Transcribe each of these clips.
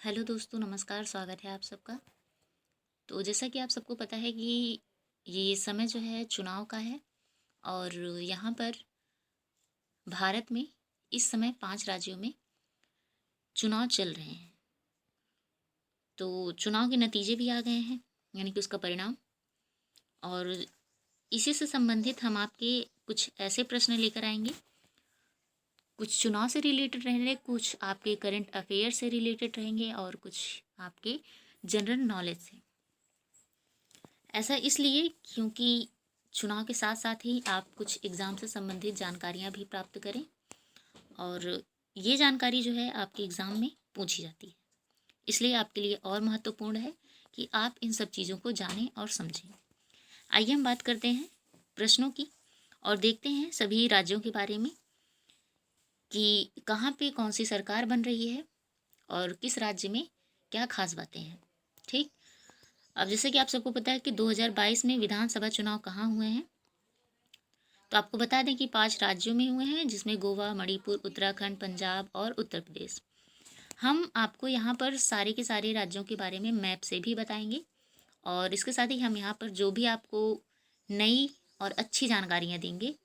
Hello दोस्तों, नमस्कार। स्वागत है आप सबका। तो जैसा कि आप सबको पता है कि ये समय जो है चुनाव का है और यहाँ पर भारत में इस समय 5 राज्यों में चुनाव चल रहे हैं। तो चुनाव के नतीजे भी आ गए हैं, यानी कि उसका परिणाम। और इसी से संबंधित हम आपके कुछ ऐसे प्रश्न लेकर आएंगे, कुछ चुनाव से रिलेटेड रहेंगे, कुछ आपके करंट अफेयर से रिलेटेड रहेंगे और कुछ आपके जनरल नॉलेज से। ऐसा इसलिए क्योंकि चुनाव के साथ साथ ही आप कुछ एग्ज़ाम से संबंधित जानकारियाँ भी प्राप्त करें और ये जानकारी जो है आपके एग्ज़ाम में पूछी जाती है। इसलिए आपके लिए और महत्वपूर्ण है कि आप इन सब चीज़ों को जानें और समझें। आइए हम बात करते हैं प्रश्नों की और देखते हैं सभी राज्यों के बारे में कि कहाँ पे कौन सी सरकार बन रही है और किस राज्य में क्या खास बातें हैं। ठीक। अब जैसे कि आप सबको पता है कि 2022 में विधानसभा चुनाव कहाँ हुए हैं। तो आपको बता दें कि 5 राज्यों में हुए हैं, जिसमें गोवा, मणिपुर, उत्तराखंड, पंजाब और उत्तर प्रदेश। हम आपको यहाँ पर सारे के सारे राज्यों के बारे में मैप से भी बताएंगे और इसके साथ ही हम यहाँ पर जो भी आपको नई और अच्छी जानकारियाँ देंगे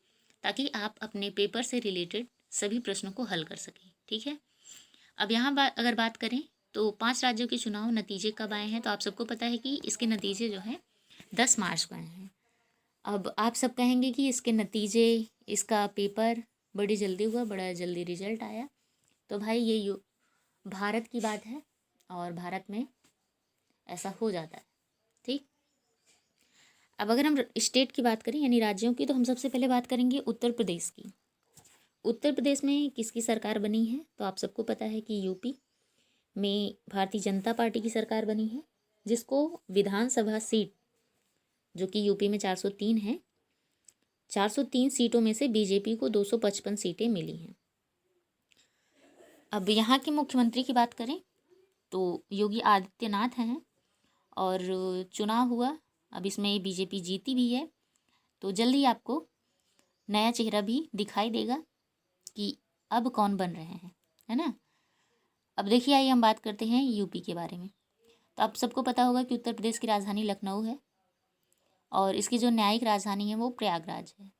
ताकि आप अपने पेपर से रिलेटेड सभी प्रश्नों को हल कर सकें। ठीक है। अब यहाँ अगर बात करें तो 5 राज्यों के चुनाव नतीजे कब आए हैं, तो आप सबको पता है कि इसके नतीजे जो हैं 10 मार्च को आए हैं। अब आप सब कहेंगे कि इसके नतीजे, इसका पेपर बड़ी जल्दी हुआ, बड़ा जल्दी रिजल्ट आया। तो भाई ये भारत की बात है और भारत में ऐसा हो जाता है। ठीक। अब अगर हम स्टेट की बात करें यानी राज्यों की, तो हम सबसे पहले बात करेंगे उत्तर प्रदेश की। उत्तर प्रदेश में किसकी सरकार बनी है, तो आप सबको पता है कि यूपी में भारतीय जनता पार्टी की सरकार बनी है, जिसको विधानसभा सीट जो कि यूपी में 403 है, 403 सीटों में से बीजेपी को 255 सीटें मिली हैं। अब यहाँ के मुख्यमंत्री की बात करें तो योगी आदित्यनाथ हैं और चुनाव हुआ। अब इसमें बीजेपी जीती भी है, तो जल्द ही आपको नया चेहरा भी दिखाई देगा कि अब कौन बन रहे हैं, है ना। अब देखिए, आइए हम बात करते हैं यूपी के बारे में। तो आप सबको पता होगा कि उत्तर प्रदेश की राजधानी लखनऊ है और इसकी जो न्यायिक राजधानी है वो प्रयागराज है।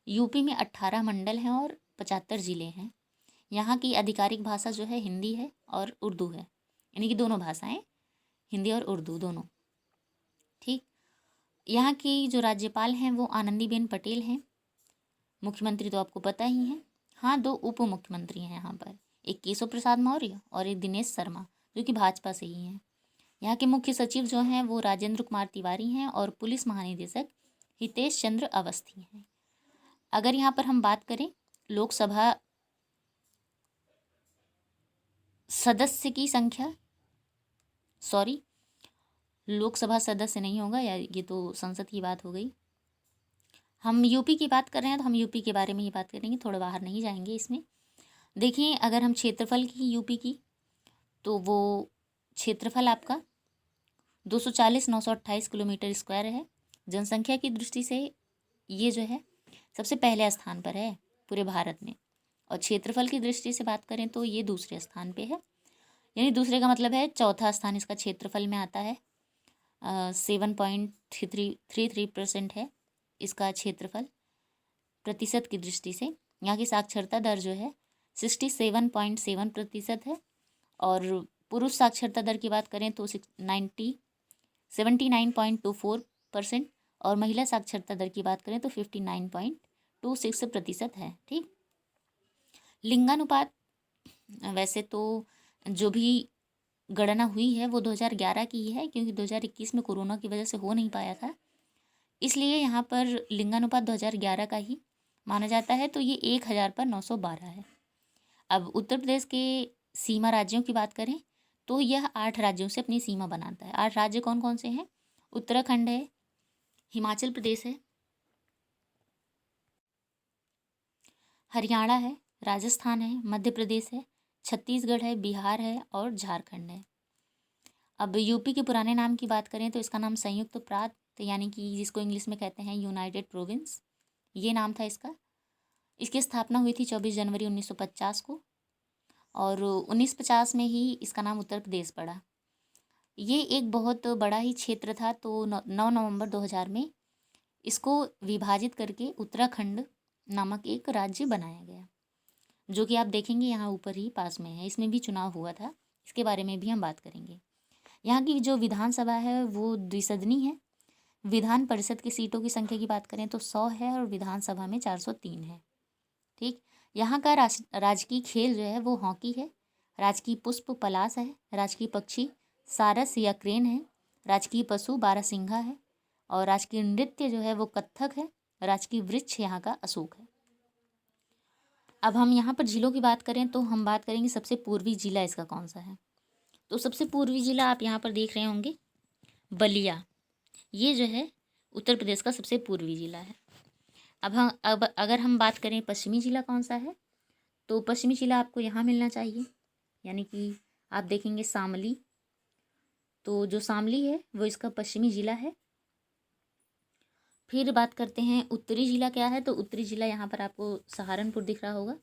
यूपी में 18 मंडल हैं और 75 ज़िले हैं। यहाँ की आधिकारिक भाषा जो है हिंदी है और उर्दू है, यानी कि दोनों भाषाएं, हिंदी और उर्दू दोनों। ठीक। यहाँ की जो राज्यपाल हैं वो आनंदीबेन पटेल हैं। मुख्यमंत्री तो आपको पता ही है। हाँ, 2 उप मुख्यमंत्री हैं यहाँ पर, एक केशव प्रसाद मौर्य और एक दिनेश शर्मा, जो कि भाजपा से ही हैं। यहाँ के मुख्य सचिव जो हैं वो राजेंद्र कुमार तिवारी हैं और पुलिस महानिदेशक हितेश चंद्र अवस्थी हैं। अगर यहाँ पर हम बात करें लोकसभा सदस्य की संख्या, सॉरी, लोकसभा सदस्य नहीं होगा यार, ये तो संसद की बात हो गई। हम यूपी की बात कर रहे हैं तो हम यूपी के बारे में ही बात करेंगे, थोड़ा बाहर नहीं जाएंगे इसमें। देखिए, अगर हम क्षेत्रफल की यूपी की, तो वो क्षेत्रफल आपका 240,928 किलोमीटर स्क्वायर है। जनसंख्या की दृष्टि से ये जो है सबसे पहले स्थान पर है पूरे भारत में, और क्षेत्रफल की दृष्टि से बात करें तो ये दूसरे स्थान पे है। यानी दूसरे का मतलब है चौथा स्थान इसका क्षेत्रफल में आता है। 7.33% है इसका क्षेत्रफल प्रतिशत की दृष्टि से। यहाँ की साक्षरता दर जो है 67.7% है और पुरुष साक्षरता दर की बात करें तो 79.24% और महिला साक्षरता दर की बात करें तो 59.26% है। ठीक। लिंगानुपात वैसे तो जो भी गणना हुई है वो 2011 की ही है, क्योंकि 2021 में कोरोना की वजह से हो नहीं पाया था, इसलिए यहाँ पर लिंगानुपात 2011 का ही माना जाता है। तो ये 1000 पर 912 है। अब उत्तर प्रदेश के सीमा राज्यों की बात करें तो यह 8 राज्यों से अपनी सीमा बनाता है। 8 राज्य कौन कौन से हैं? उत्तराखंड है, हिमाचल प्रदेश है, हरियाणा है, राजस्थान है, मध्य प्रदेश है, छत्तीसगढ़ है, बिहार है और झारखंड है। अब यूपी के पुराने नाम की बात करें तो इसका नाम संयुक्त प्रांत, यानी कि जिसको इंग्लिश में कहते हैं यूनाइटेड प्रोविंस, ये नाम था इसका। इसकी स्थापना हुई थी 24 जनवरी 1950 को और 1950 में ही इसका नाम उत्तर प्रदेश पड़ा। ये एक बहुत बड़ा ही क्षेत्र था, तो 9 नवंबर 2000 में इसको विभाजित करके उत्तराखंड नामक एक राज्य बनाया गया, जो कि आप देखेंगे यहाँ ऊपर ही पास में है। इसमें भी चुनाव हुआ था, इसके बारे में भी हम बात करेंगे। यहाँ की जो विधानसभा है वो द्विसदनी है। विधान परिषद की सीटों की संख्या की बात करें तो 100 है और विधानसभा में 403 है। ठीक। यहाँ का राजकीय खेल जो है वो हॉकी है। राजकीय पुष्प पलाश है। राजकीय पक्षी सारस या क्रेन है। राजकीय पशु बारहसिंघा है। और राजकीय नृत्य जो है वो कथक है। राजकीय वृक्ष यहाँ का अशोक है। अब हम यहाँ पर जिलों की बात करें तो हम बात करेंगे सबसे पूर्वी जिला इसका कौन सा है। तो सबसे पूर्वी जिला आप यहाँ पर देख रहे होंगे बलिया, ये जो है उत्तर प्रदेश का सबसे पूर्वी जिला है। अब अगर हम बात करें पश्चिमी जिला कौन सा है, तो पश्चिमी जिला आपको यहाँ मिलना चाहिए, यानी कि आप देखेंगे शामली। तो जो शामली है वो इसका पश्चिमी जिला है। फिर बात करते हैं उत्तरी जिला क्या है, तो उत्तरी जिला यहाँ पर आपको सहारनपुर दिख रहा होगा।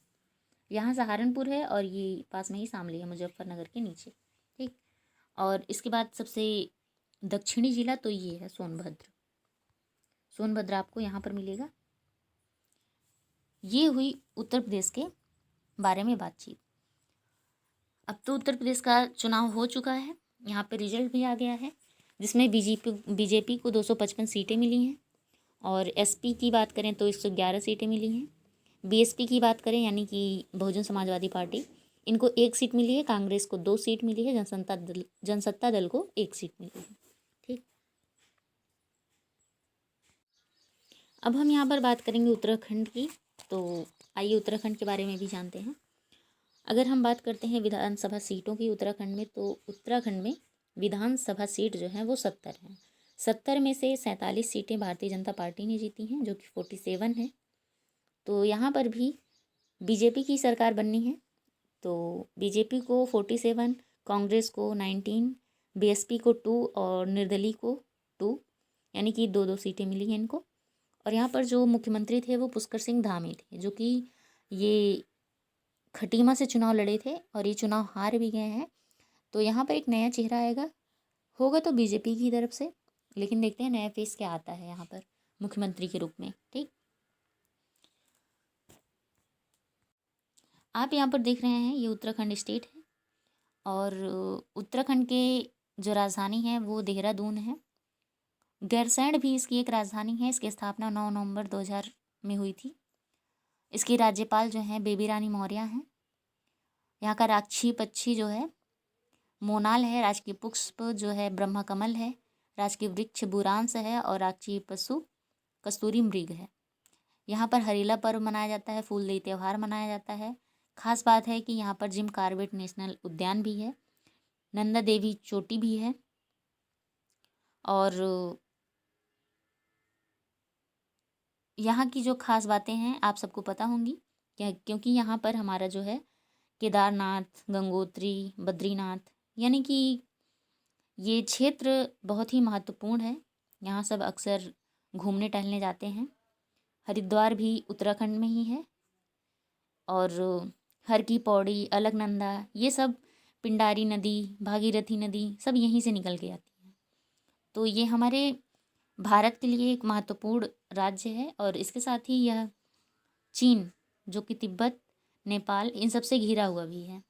यहाँ सहारनपुर है और ये पास में ही शामली है, मुजफ्फरनगर के नीचे। ठीक। और इसके बाद सबसे दक्षिणी जिला तो ये है सोनभद्र। सोनभद्र आपको यहाँ पर मिलेगा। ये हुई उत्तर प्रदेश के बारे में बातचीत। अब तो उत्तर प्रदेश का चुनाव हो चुका है, यहाँ पे रिजल्ट भी आ गया है, जिसमें बीजेपी को 255 सीटें मिली हैं। और एसपी की बात करें तो 111 सीटें मिली हैं। बीएसपी की बात करें यानी कि बहुजन समाजवादी पार्टी, इनको 1 सीट मिली है। कांग्रेस को 2 सीट मिली है। जनसत्ता दल को 1 सीट मिली है। ठीक। अब हम यहाँ पर बात करेंगे उत्तराखंड की, तो आइए उत्तराखंड के बारे में भी जानते हैं। अगर हम बात करते हैं विधानसभा सीटों की उत्तराखंड में, तो उत्तराखंड में विधानसभा सीट जो है वो 70 हैं। 70 में से 47 सीटें भारतीय जनता पार्टी ने जीती हैं, जो कि 47 है। तो यहाँ पर भी बीजेपी की सरकार बननी है, तो बीजेपी को 47, कांग्रेस को 19, बीएसपी को 2 और निर्दलीय को 2, यानी कि 2-2 सीटें मिली हैं इनको। और यहाँ पर जो मुख्यमंत्री थे वो पुष्कर सिंह धामी थे, जो कि ये खटीमा से चुनाव लड़े थे और ये चुनाव हार भी गए हैं। तो यहाँ पर एक नया चेहरा आएगा, होगा तो बीजेपी की तरफ से, लेकिन देखते हैं नया फेस क्या आता है यहाँ पर मुख्यमंत्री के रूप में। ठीक। आप यहाँ पर देख रहे हैं ये उत्तराखंड स्टेट है, और उत्तराखंड के जो राजधानी है वो देहरादून है। गैरसैंण भी इसकी एक राजधानी है। इसकी स्थापना 9 नवंबर 2000 में हुई थी। इसकी राज्यपाल जो हैं बेबी रानी मौर्य हैं। यहाँ का राक्षी पक्षी जो है मोनाल है। राजकीय पुष्प जो है ब्रह्मा कमल है। राजकीय वृक्ष बुरांस है और राजकीय पशु कस्तूरी मृग है। यहाँ पर हरेला पर्व मनाया जाता है। फूलदेई त्यौहार मनाया जाता है। खास बात है कि यहाँ पर जिम कॉर्बेट नेशनल उद्यान भी है। नंदा देवी चोटी भी है। और यहाँ की जो खास बातें हैं आप सबको पता होंगी क्या, क्योंकि यहाँ पर हमारा जो है केदारनाथ, गंगोत्री, बद्रीनाथ, यानी कि ये क्षेत्र बहुत ही महत्वपूर्ण है। यहाँ सब अक्सर घूमने टहलने जाते हैं। हरिद्वार भी उत्तराखंड में ही है। और हर की पौड़ी, अलकनंदा, ये सब पिंडारी नदी, भागीरथी नदी सब यहीं से निकल के आती हैं। तो ये हमारे भारत के लिए एक महत्वपूर्ण राज्य है। और इसके साथ ही यह चीन, जो कि तिब्बत, नेपाल, इन सब से घिरा हुआ भी है।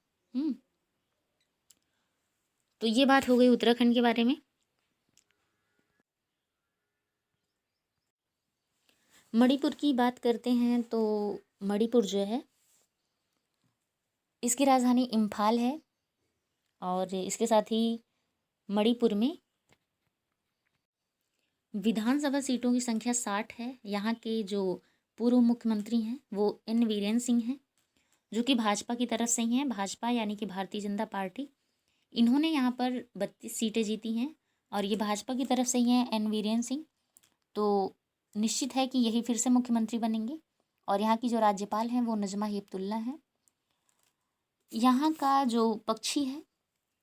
तो ये बात हो गई उत्तराखंड के बारे में। मणिपुर की बात करते हैं तो मणिपुर जो है इसकी राजधानी इम्फाल है। और इसके साथ ही मणिपुर में विधानसभा सीटों की संख्या 60 है। यहाँ के जो पूर्व मुख्यमंत्री हैं वो एन वीरेन सिंह हैं, जो कि भाजपा की तरफ से ही हैं। भाजपा यानी कि भारतीय जनता पार्टी, इन्होंने यहाँ पर 32 सीटें जीती हैं और ये भाजपा की तरफ से ही हैं एन वीरेन सिंह। तो निश्चित है कि यही फिर से मुख्यमंत्री बनेंगे। और यहाँ की जो राज्यपाल हैं वो नजमा हेपतुल्ला हैं। यहाँ का जो पक्षी है,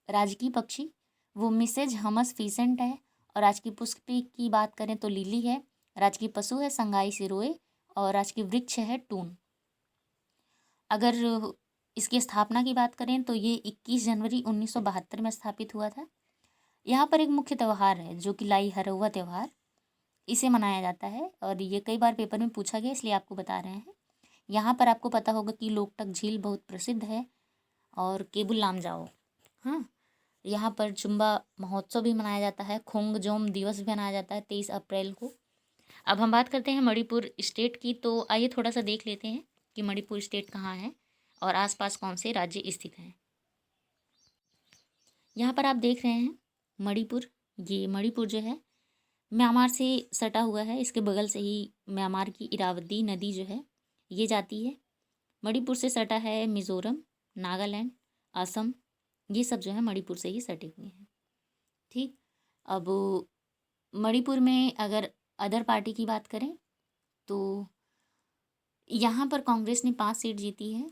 राजकीय पक्षी, वो मिसेज हमस फीसेंट है। और राजकीय पुष्प की बात करें तो लिली है। राजकीय पशु है संगाई सिरोए और राजकीय वृक्ष है टून। अगर इसकी स्थापना की बात करें तो ये 21 जनवरी 1972 में स्थापित हुआ था। यहाँ पर एक मुख्य त्यौहार है जो कि लाई हरौवा त्यौहार, इसे मनाया जाता है और ये कई बार पेपर में पूछा गया, इसलिए आपको बता रहे हैं। यहाँ पर आपको पता होगा कि लोकटक झील बहुत प्रसिद्ध है और केबुल लामजाओ, हाँ, यहाँ पर चुम्बा महोत्सव भी मनाया जाता है। खोंगजोम दिवस भी मनाया जाता है 23 अप्रैल को। अब हम बात करते हैं मणिपुर स्टेट की, तो आइए थोड़ा सा देख लेते हैं कि मणिपुर स्टेट कहाँ है और आसपास कौन से राज्य स्थित हैं। यहाँ पर आप देख रहे हैं मणिपुर, ये मणिपुर जो है म्यांमार से सटा हुआ है। इसके बगल से ही म्यांमार की इरावदी नदी जो है ये जाती है। मणिपुर से सटा है मिज़ोरम, नागालैंड, असम, ये सब जो है मणिपुर से ही सटे हुए हैं। ठीक, अब मणिपुर में अगर अदर पार्टी की बात करें तो यहाँ पर कांग्रेस ने 5 सीट जीती है,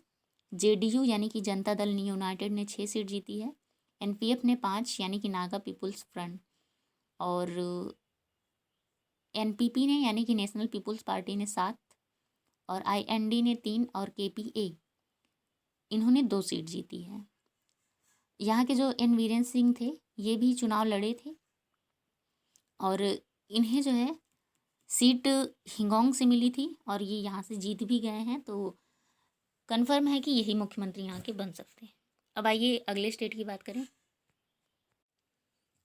जेडीयू यानी कि जनता दल यूनाइटेड ने 6 सीट जीती है, एनपीएफ ने 5 यानी कि नागा पीपुल्स फ्रंट, और एनपीपी ने यानी कि नेशनल पीपुल्स पार्टी ने 7, और आईएनडी ने 3 और केपीए इन्होंने 2 सीट जीती है। यहाँ के जो एन वीरेन सिंह थे ये भी चुनाव लड़े थे और इन्हें जो है सीट हिंगोंग से मिली थी और ये यहाँ से जीत भी गए हैं, तो कन्फर्म है कि यही मुख्यमंत्री यहाँ के बन सकते हैं। अब आइए अगले स्टेट की बात करें।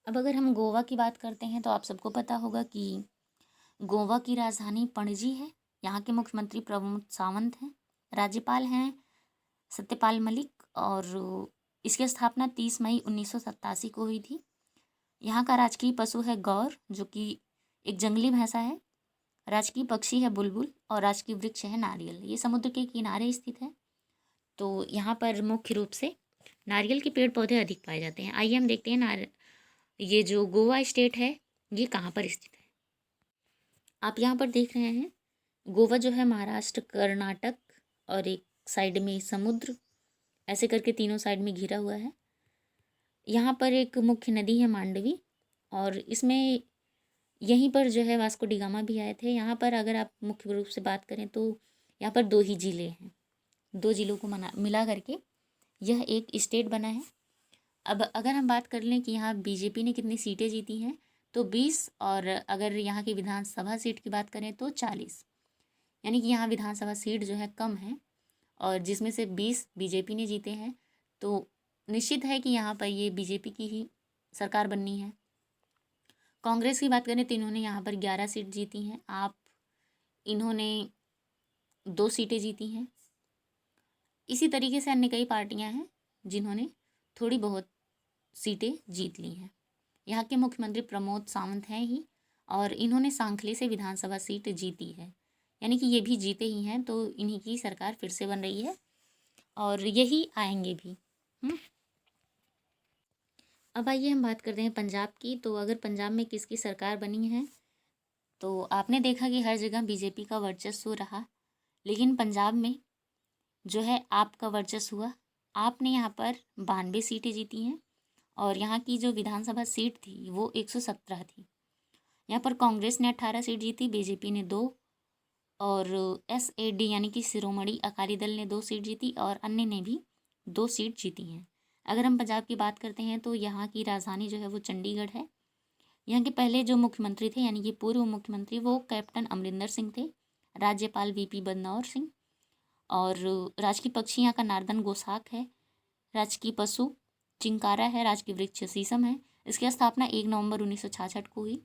अब अगर हम गोवा की बात करते हैं तो आप सबको पता होगा कि गोवा की राजधानी पणजी है। यहाँ के मुख्यमंत्री प्रमोद सावंत हैं, राज्यपाल हैं सत्यपाल मलिक, और इसकी स्थापना 30 मई 1987 को हुई थी। यहाँ का राजकीय पशु है गौर, जो कि एक जंगली भैंसा है। राजकीय पक्षी है बुलबुल और राजकीय वृक्ष है नारियल। ये समुद्र के किनारे स्थित है, तो यहाँ पर मुख्य रूप से नारियल के पेड़ पौधे अधिक पाए जाते हैं। आइए हम देखते हैं ये जो गोवा स्टेट है ये कहाँ पर स्थित है। आप यहाँ पर देख रहे हैं गोवा जो है महाराष्ट्र, कर्नाटक और एक साइड में समुद्र, ऐसे करके तीनों साइड में घिरा हुआ है। यहाँ पर एक मुख्य नदी है मांडवी, और इसमें यहीं पर जो है वास्को डी गामा भी आए थे। यहाँ पर अगर आप मुख्य रूप से बात करें तो यहाँ पर 2 ही ज़िले हैं, 2 ज़िलों को मिला करके यह एक स्टेट बना है। अब अगर हम बात कर लें कि यहाँ बीजेपी ने कितनी सीटें जीती हैं तो 20, और अगर यहाँ की विधानसभा सीट की बात करें तो 40, यानी कि यहाँ विधानसभा सीट जो है कम है और जिसमें से 20 बीजेपी ने जीते हैं, तो निश्चित है कि यहाँ पर ये बीजेपी की ही सरकार बननी है। कांग्रेस की बात करें तो इन्होंने यहाँ पर 11 सीट जीती हैं, इन्होंने 2 सीटें जीती हैं। इसी तरीके से अन्य कई पार्टियां हैं जिन्होंने थोड़ी बहुत सीटें जीत ली हैं। यहाँ के मुख्यमंत्री प्रमोद सावंत हैं ही, और इन्होंने सांखली से विधानसभा सीट जीती है, यानी कि ये भी जीते ही हैं, तो इन्हीं की सरकार फिर से बन रही है और यही आएंगे भी। अब आइए हम बात करते हैं पंजाब की। तो अगर पंजाब में किसकी सरकार बनी है तो आपने देखा कि हर जगह बीजेपी का वर्चस्व रहा, लेकिन पंजाब में जो है आप का वर्चस्व हुआ। आपने यहाँ पर 92 सीटें जीती हैं और यहाँ की जो विधानसभा सीट थी वो 117 थी। यहाँ पर कांग्रेस ने 18 सीट जीती, बीजेपी ने 2, और SAD यानी कि शिरोमणि अकाली दल ने 2 सीट जीती और अन्य ने भी 2 सीट जीती हैं। अगर हम पंजाब की बात करते हैं तो यहाँ की राजधानी जो है वो चंडीगढ़ है। यहाँ के पहले जो मुख्यमंत्री थे यानी कि पूर्व मुख्यमंत्री वो कैप्टन अमरिंदर सिंह थे, राज्यपाल VP बदनौर सिंह, और राजकीय पक्षी यहाँ का नार्दन गोसाक है, राजकीय पशु चिंकारा है, राजकीय वृक्ष शीशम है। इसकी स्थापना 1 नवंबर 1966 को हुई।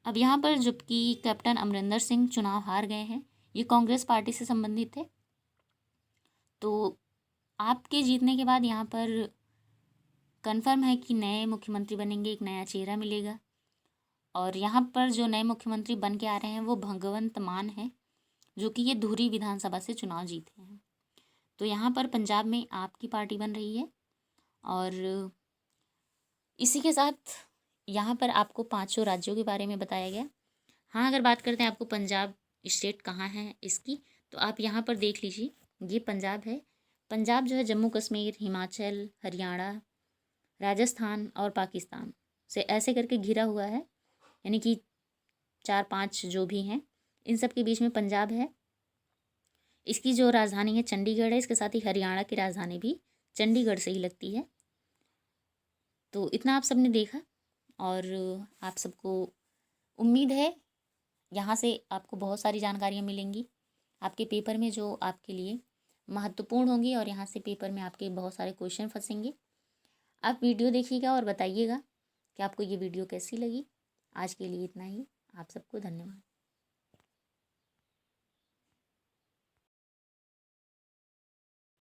अब यहाँ पर जबकि कैप्टन अमरिंदर सिंह चुनाव हार गए हैं, ये कांग्रेस पार्टी से संबंधित थे, तो आपके जीतने के बाद यहाँ पर कन्फर्म है कि नए मुख्यमंत्री बनेंगे, एक नया चेहरा मिलेगा। और यहाँ पर जो नए मुख्यमंत्री बन के आ रहे हैं वो भगवंत मान है, जो कि ये धुरी विधानसभा से चुनाव जीते हैं। तो यहाँ पर पंजाब में आपकी पार्टी बन रही है। और इसी के साथ यहाँ पर आपको 5 राज्यों के बारे में बताया गया। हाँ, अगर बात करते हैं आपको पंजाब स्टेट कहाँ है इसकी, तो आप यहाँ पर देख लीजिए, ये पंजाब है। पंजाब जो है जम्मू कश्मीर, हिमाचल, हरियाणा, राजस्थान और पाकिस्तान से ऐसे करके घिरा हुआ है, यानी कि 4-5 जो भी हैं इन सब के बीच में पंजाब है। इसकी जो राजधानी है चंडीगढ़ है, इसके साथ ही हरियाणा की राजधानी भी चंडीगढ़ से ही लगती है। तो इतना आप सबने देखा और आप सबको उम्मीद है यहाँ से आपको बहुत सारी जानकारियाँ मिलेंगी आपके पेपर में, जो आपके लिए महत्वपूर्ण होंगी, और यहाँ से पेपर में आपके बहुत सारे क्वेश्चन फंसेंगे। आप वीडियो देखिएगा और बताइएगा कि आपको ये वीडियो कैसी लगी। आज के लिए इतना ही। आप सबको धन्यवाद।